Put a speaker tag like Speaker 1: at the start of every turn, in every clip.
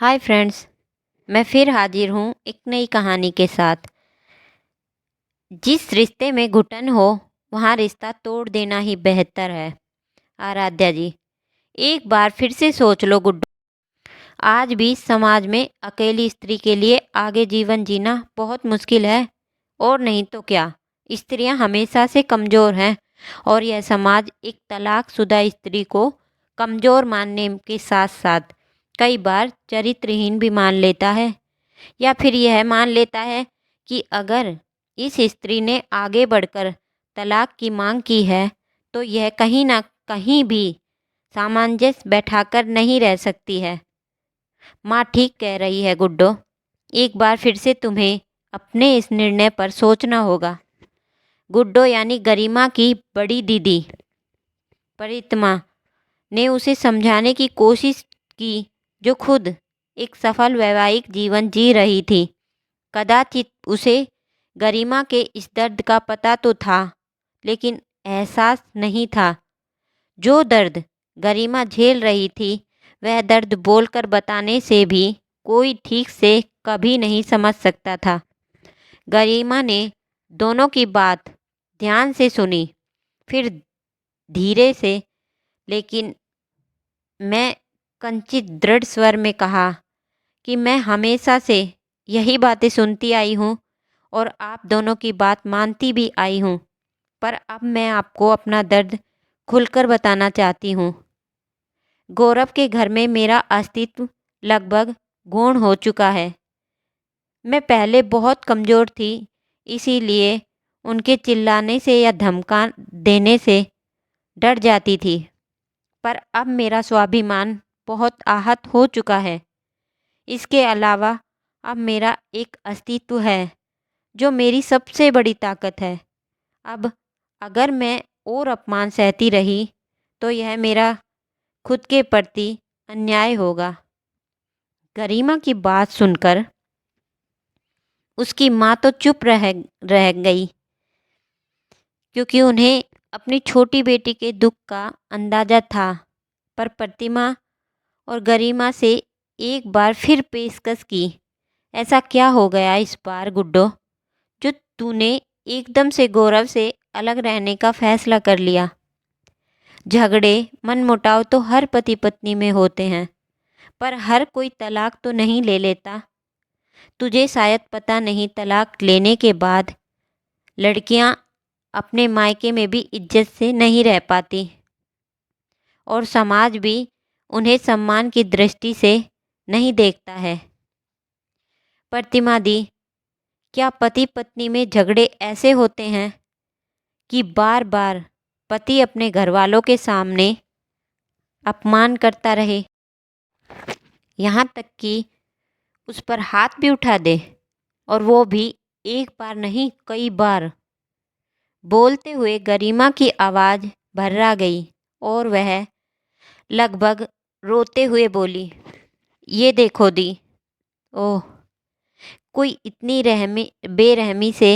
Speaker 1: Hi friends. मैं फिर हाजिर हूँ एक नई कहानी के साथ। जिस रिश्ते में घुटन हो वहाँ रिश्ता तोड़ देना ही बेहतर है। आराध्या जी, एक बार फिर से सोच लो गुड्डू। आज भी समाज में अकेली स्त्री के लिए आगे जीवन जीना बहुत मुश्किल है। और नहीं तो क्या, स्त्रियां हमेशा से कमज़ोर हैं। और यह समाज एक तलाकशुदा स्त्री को कमज़ोर मानने के साथ साथ कई बार चरित्रहीन भी मान लेता है। या फिर यह मान लेता है कि अगर इस स्त्री ने आगे बढ़कर तलाक की मांग की है तो यह कहीं ना कहीं भी सामंजस्य बैठाकर नहीं रह सकती है। माँ ठीक कह रही है गुड्डो। एक बार फिर से तुम्हें अपने इस निर्णय पर सोचना होगा। गुड्डो यानी गरिमा की बड़ी दीदी परितमा ने उसे समझाने की कोशिश की, जो खुद एक सफल वैवाहिक जीवन जी रही थी। कदाचित उसे गरिमा के इस दर्द का पता तो था, लेकिन एहसास नहीं था। जो दर्द गरिमा झेल रही थी वह दर्द बोलकर बताने से भी कोई ठीक से कभी नहीं समझ सकता था। गरिमा ने दोनों की बात ध्यान से सुनी, फिर धीरे से लेकिन मैं कंचित दृढ़ स्वर में कहा कि मैं हमेशा से यही बातें सुनती आई हूँ और आप दोनों की बात मानती भी आई हूँ, पर अब मैं आपको अपना दर्द खुलकर बताना चाहती हूँ। गौरव के घर में मेरा अस्तित्व लगभग गौण हो चुका है। मैं पहले बहुत कमज़ोर थी, इसीलिए उनके चिल्लाने से या धमका देने से डर जाती थी। पर अब मेरा स्वाभिमान बहुत आहत हो चुका है। इसके अलावा अब मेरा एक अस्तित्व है जो मेरी सबसे बड़ी ताकत है। अब अगर मैं और अपमान सहती रही तो यह मेरा खुद के प्रति अन्याय होगा। गरिमा की बात सुनकर उसकी माँ तो चुप रह गई, क्योंकि उन्हें अपनी छोटी बेटी के दुख का अंदाज़ा था। पर प्रतिमा और गरिमा से एक बार फिर पेशकश की। ऐसा क्या हो गया इस बार गुड्डो, जो तूने एकदम से गौरव से अलग रहने का फैसला कर लिया? झगड़े मनमुटाव तो हर पति पत्नी में होते हैं, पर हर कोई तलाक तो नहीं ले लेता। तुझे शायद पता नहीं, तलाक लेने के बाद लड़कियां अपने मायके में भी इज्जत से नहीं रह पाती और समाज भी उन्हें सम्मान की दृष्टि से नहीं देखता है। प्रतिमा दी, क्या पति पत्नी में झगड़े ऐसे होते हैं कि बार बार पति अपने घर वालों के सामने अपमान करता रहे, यहाँ तक कि उस पर हाथ भी उठा दे, और वो भी एक बार नहीं कई बार? बोलते हुए गरिमा की आवाज़ भर्रा गई और वह लगभग रोते हुए बोली, ये देखो दी, ओह, कोई इतनी बेरहमी से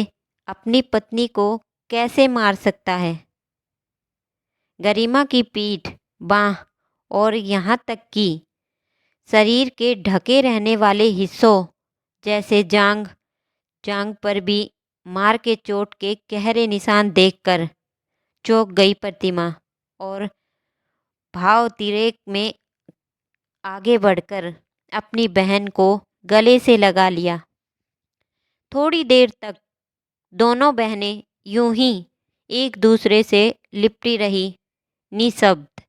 Speaker 1: अपनी पत्नी को कैसे मार सकता है? गरिमा की पीठ, बाँह और यहाँ तक कि शरीर के ढके रहने वाले हिस्सों जैसे जांग पर भी मार के चोट के गहरे निशान देखकर चौंक गई प्रतिमा, और भावोद्रेक में आगे बढ़कर अपनी बहन को गले से लगा लिया। थोड़ी देर तक दोनों बहनें यूं ही एक दूसरे से लिपटी रही, निशब्द।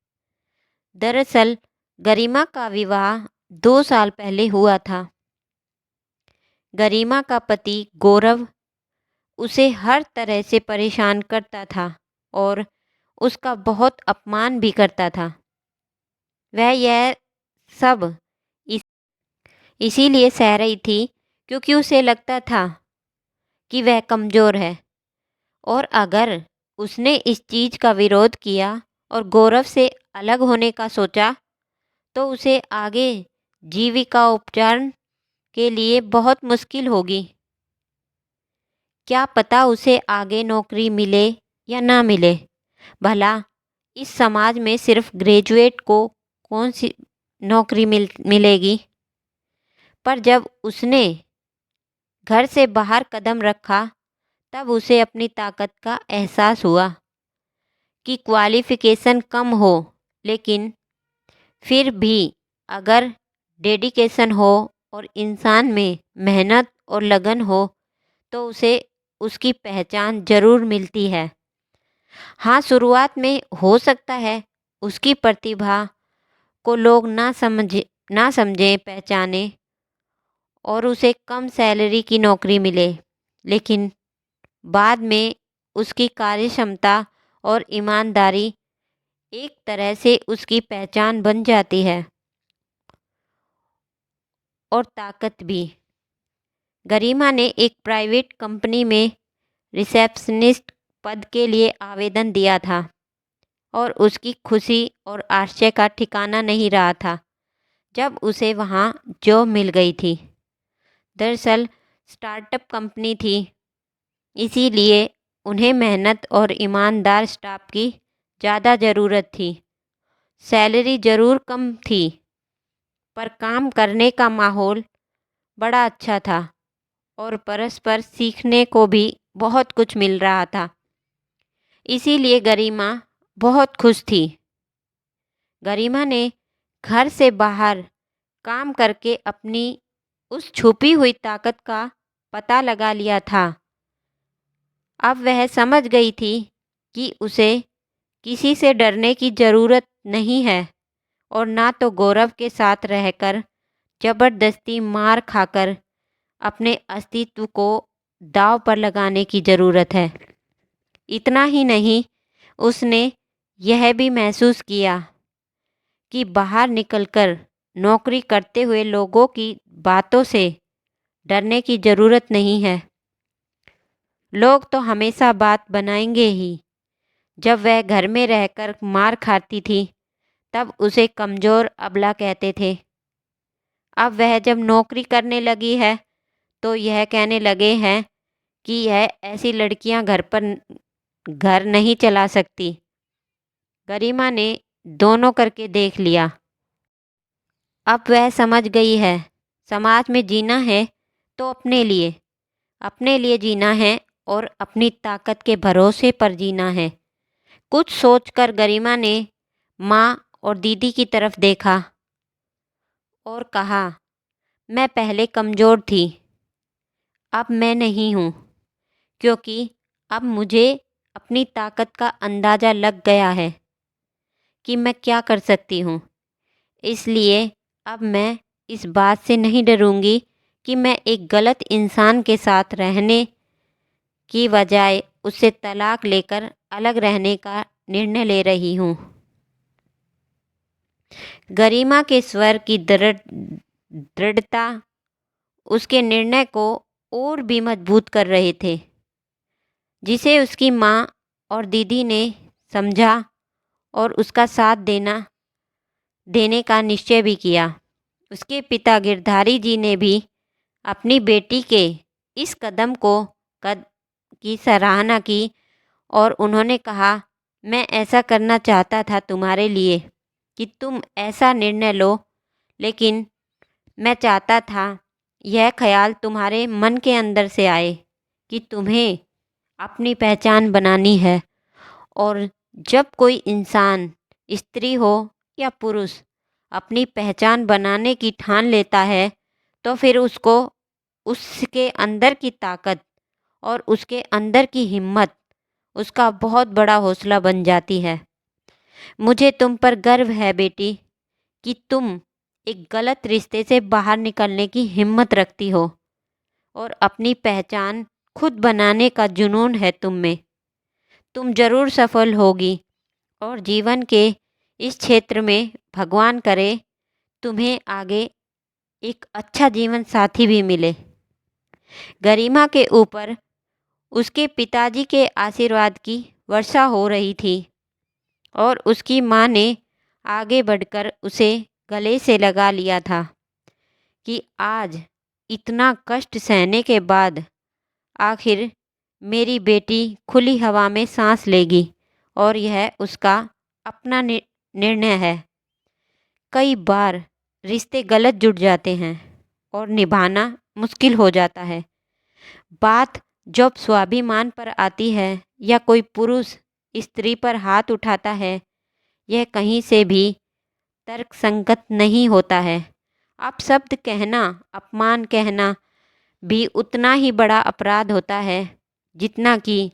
Speaker 1: दरअसल गरिमा का विवाह 2 साल पहले हुआ था। गरिमा का पति गौरव उसे हर तरह से परेशान करता था और उसका बहुत अपमान भी करता था। वह यह सब इस इसीलिए सह रही थी क्योंकि उसे लगता था कि वह कमज़ोर है, और अगर उसने इस चीज़ का विरोध किया और गौरव से अलग होने का सोचा तो उसे आगे जीविका उपचार के लिए बहुत मुश्किल होगी। क्या पता उसे आगे नौकरी मिले या ना मिले। भला इस समाज में सिर्फ ग्रेजुएट को कौन सी नौकरी मिलेगी? पर जब उसने घर से बाहर कदम रखा तब उसे अपनी ताकत का एहसास हुआ कि क्वालिफ़िकेशन कम हो, लेकिन फिर भी अगर डेडिकेशन हो और इंसान में मेहनत और लगन हो तो उसे उसकी पहचान ज़रूर मिलती है। हाँ, शुरुआत में हो सकता है उसकी प्रतिभा को लोग ना समझें, पहचानें और उसे कम सैलरी की नौकरी मिले, लेकिन बाद में उसकी कार्यक्षमता और ईमानदारी एक तरह से उसकी पहचान बन जाती है और ताकत भी। गरिमा ने एक प्राइवेट कंपनी में रिसेप्शनिस्ट पद के लिए आवेदन दिया था और उसकी खुशी और आश्चर्य का ठिकाना नहीं रहा था जब उसे वहाँ जॉब मिल गई थी। दरअसल स्टार्टअप कंपनी थी, इसीलिए उन्हें मेहनत और ईमानदार स्टाफ की ज़्यादा ज़रूरत थी। सैलरी ज़रूर कम थी, पर काम करने का माहौल बड़ा अच्छा था और परस्पर सीखने को भी बहुत कुछ मिल रहा था। इसीलिए गरिमा बहुत खुश थी। गरिमा ने घर से बाहर काम करके अपनी उस छुपी हुई ताकत का पता लगा लिया था। अब वह समझ गई थी कि उसे किसी से डरने की ज़रूरत नहीं है और ना तो गौरव के साथ रहकर ज़बरदस्ती मार खाकर अपने अस्तित्व को दांव पर लगाने की ज़रूरत है। इतना ही नहीं, उसने यह भी महसूस किया कि बाहर निकलकर नौकरी करते हुए लोगों की बातों से डरने की ज़रूरत नहीं है। लोग तो हमेशा बात बनाएंगे ही। जब वह घर में रहकर मार खाती थी तब उसे कमज़ोर अबला कहते थे। अब वह जब नौकरी करने लगी है तो यह कहने लगे हैं कि यह ऐसी लड़कियां घर नहीं चला सकती। गरिमा ने दोनों करके देख लिया। अब वह समझ गई है, समाज में जीना है तो अपने लिए जीना है और अपनी ताकत के भरोसे पर जीना है। कुछ सोचकर गरिमा ने माँ और दीदी की तरफ देखा और कहा, मैं पहले कमज़ोर थी, अब मैं नहीं हूँ, क्योंकि अब मुझे अपनी ताकत का अंदाज़ा लग गया है कि मैं क्या कर सकती हूँ। इसलिए अब मैं इस बात से नहीं डरूँगी कि मैं एक गलत इंसान के साथ रहने की बजाय उससे तलाक लेकर अलग रहने का निर्णय ले रही हूँ। गरिमा के स्वर की दृढ़ता उसके निर्णय को और भी मजबूत कर रहे थे, जिसे उसकी माँ और दीदी ने समझा और उसका साथ देने का निश्चय भी किया। उसके पिता गिरधारी जी ने भी अपनी बेटी के इस कदम की सराहना की और उन्होंने कहा, मैं ऐसा करना चाहता था तुम्हारे लिए कि तुम ऐसा निर्णय लो, लेकिन मैं चाहता था यह ख्याल तुम्हारे मन के अंदर से आए कि तुम्हें अपनी पहचान बनानी है। और जब कोई इंसान, स्त्री हो या पुरुष, अपनी पहचान बनाने की ठान लेता है तो फिर उसको उसके अंदर की ताकत और उसके अंदर की हिम्मत उसका बहुत बड़ा हौसला बन जाती है। मुझे तुम पर गर्व है बेटी कि तुम एक गलत रिश्ते से बाहर निकलने की हिम्मत रखती हो और अपनी पहचान खुद बनाने का जुनून है तुम में। तुम ज़रूर सफल होगी और जीवन के इस क्षेत्र में भगवान करे तुम्हें आगे एक अच्छा जीवन साथी भी मिले। गरिमा के ऊपर उसके पिताजी के आशीर्वाद की वर्षा हो रही थी और उसकी माँ ने आगे बढ़कर उसे गले से लगा लिया था कि आज इतना कष्ट सहने के बाद आखिर मेरी बेटी खुली हवा में सांस लेगी और यह उसका अपना निर्णय है। कई बार रिश्ते गलत जुड़ जाते हैं और निभाना मुश्किल हो जाता है। बात जब स्वाभिमान पर आती है या कोई पुरुष स्त्री पर हाथ उठाता है, यह कहीं से भी तर्कसंगत नहीं होता है। अपशब्द कहना, अपमान कहना भी उतना ही बड़ा अपराध होता है जितना कि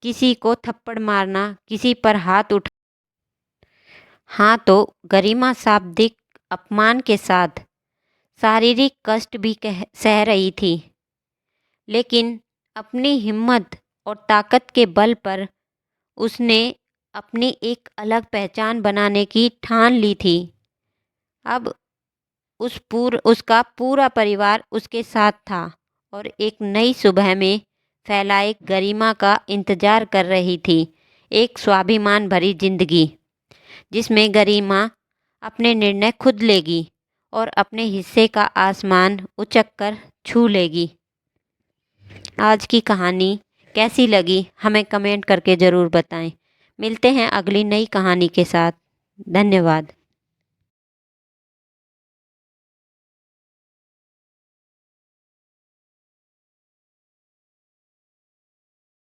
Speaker 1: किसी को थप्पड़ मारना, किसी पर हाथ उठा। हाँ, तो गरिमा शाब्दिक अपमान के साथ शारीरिक कष्ट भी सह रही थी, लेकिन अपनी हिम्मत और ताकत के बल पर उसने अपनी एक अलग पहचान बनाने की ठान ली थी। अब उसका पूरा परिवार उसके साथ था और एक नई सुबह में फैलाए गरिमा का इंतजार कर रही थी। एक स्वाभिमान भरी जिंदगी जिसमें गरिमा अपने निर्णय खुद लेगी और अपने हिस्से का आसमान उचक कर छू लेगी। आज की कहानी कैसी लगी हमें कमेंट करके ज़रूर बताएं। मिलते हैं अगली नई कहानी के साथ। धन्यवाद।